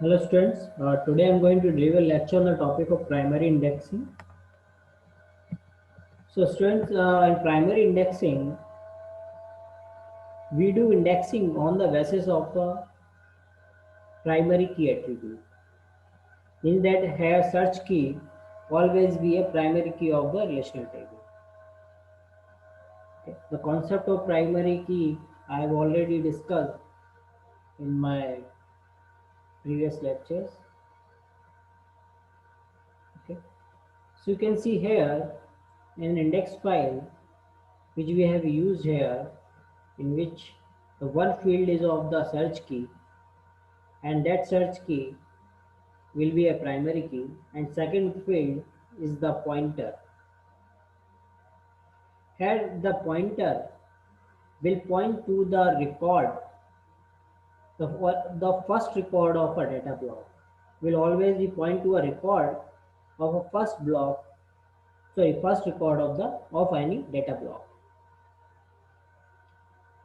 Hello students, today I am going to deliver a lecture on the topic of primary indexing. So students, in primary indexing, we do indexing on the basis of a primary key attribute. Means that here search key always be a primary key of the relational table. Okay. The concept of primary key I have already discussed in my previous lectures. Okay. So you can see here in an index file which we have used here, in which the one field is of the search key, and that search key will be a primary key, and second field is the pointer. Here the pointer will point to the record, the first record of a data block will always be point to a record of a first record of the of any data block.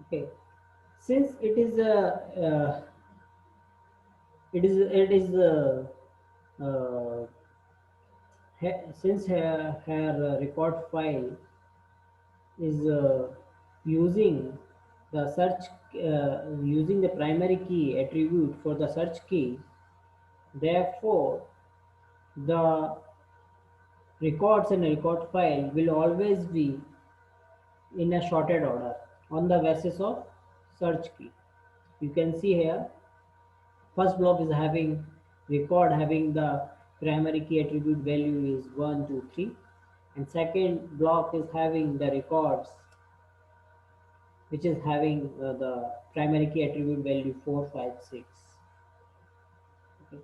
Okay, since it is uh, since her record file is using the search using the primary key attribute for the search key, therefore the records in a record file will always be in a sorted order on the basis of search key. You can see here first block is having record having the primary key attribute value is 1 2 3, and second block is having the records which is having the primary key attribute value 4 5 6. Okay.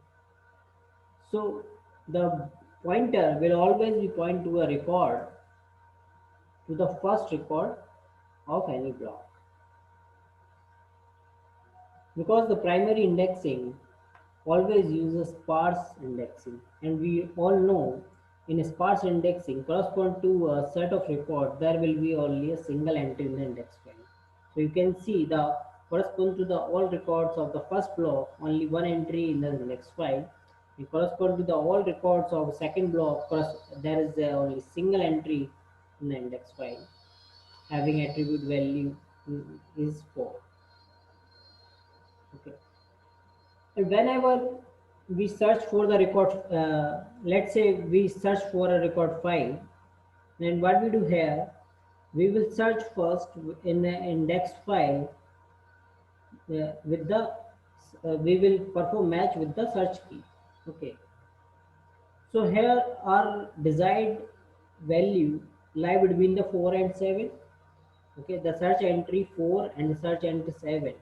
So the pointer will always be point to a record, to the first record of any block, because the primary indexing always uses sparse indexing, and we all know in a sparse indexing correspond to a set of records there will be only a single entry in the index file. So you can see the correspond to the all records of the first block only one entry in the index file. It correspond to the all records of second block there is only single entry in the index file having attribute value is 4. Okay. And whenever we search for the record, let's say we search for a record file, then what we do here, we will search first in the index file with the we will perform match with the search key. Okay. So here our desired value lie between the 4 and 7. Okay, the search entry 4 and the search entry 7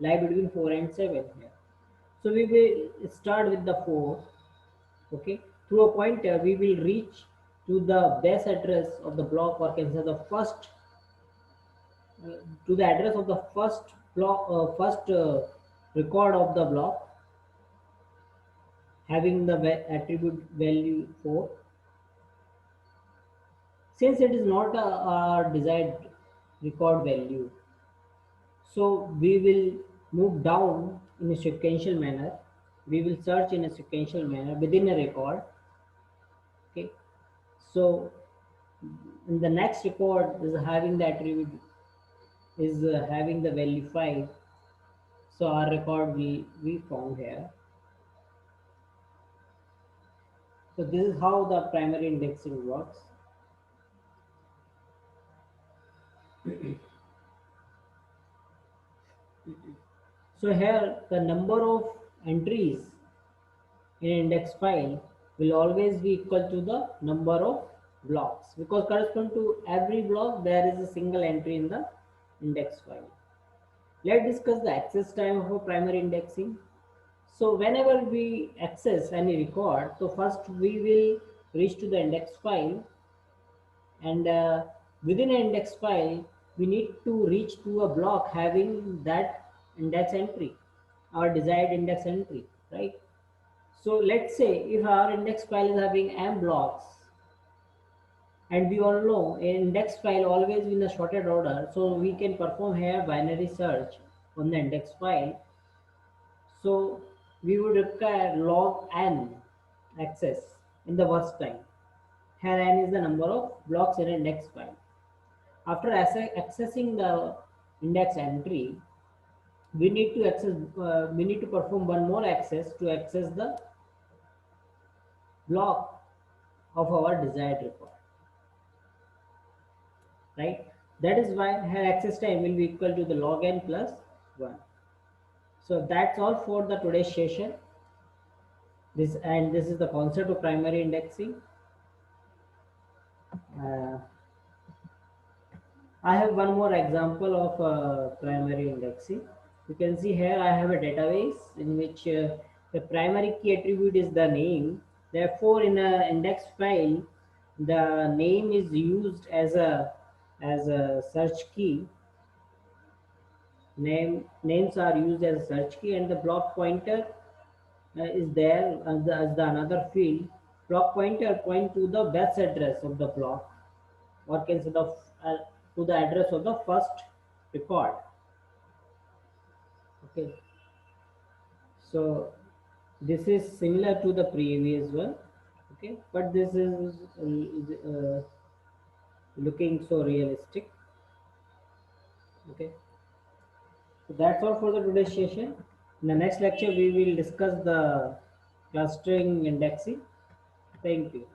lie between 4 and 7 here. So we will start with the 4. Okay, through a pointer we will reach to the base address of the block, or can say the first to the address of the first block, first record of the block having the attribute value 4. Since it is not a desired record value, so we will move down in a sequential manner. We will search in a sequential manner within a record. Okay, so in the next record is having the attribute is having the value 5. So our record will be found here. So this is how the primary indexing works. So here the number of entries in index file will always be equal to the number of blocks, because correspond to every block there is a single entry in the index file. Let's discuss the access time of a primary indexing. So whenever we access any record, so first we will reach to the index file, and within an index file we need to reach to a block having that index entry, our desired index entry, right? So let's say if our index file is having m blocks, and we all know an index file always in a sorted order, so we can perform here binary search on the index file. So we would require log n access in the first time. Here n is the number of blocks in index file. After accessing the index entry, we need to perform one more access to access the block of our desired record, right? That is why her access time will be equal to the log n plus 1. So that's all for the today's session. This is the concept of primary indexing. uh, I have one more example of primary indexing. You can see here I have a database in which the primary key attribute is the name. Therefore, in an index file, the name is used as a search key. Names are used as a search key, and the block pointer is there as the another field. Block pointer point to the base address of the block, or can say to the address of the first record. Okay, so this is similar to the previous one. Okay, but this is looking so realistic. Okay, so that's all for the today's session. In the next lecture we will discuss the clustering indexing. Thank you.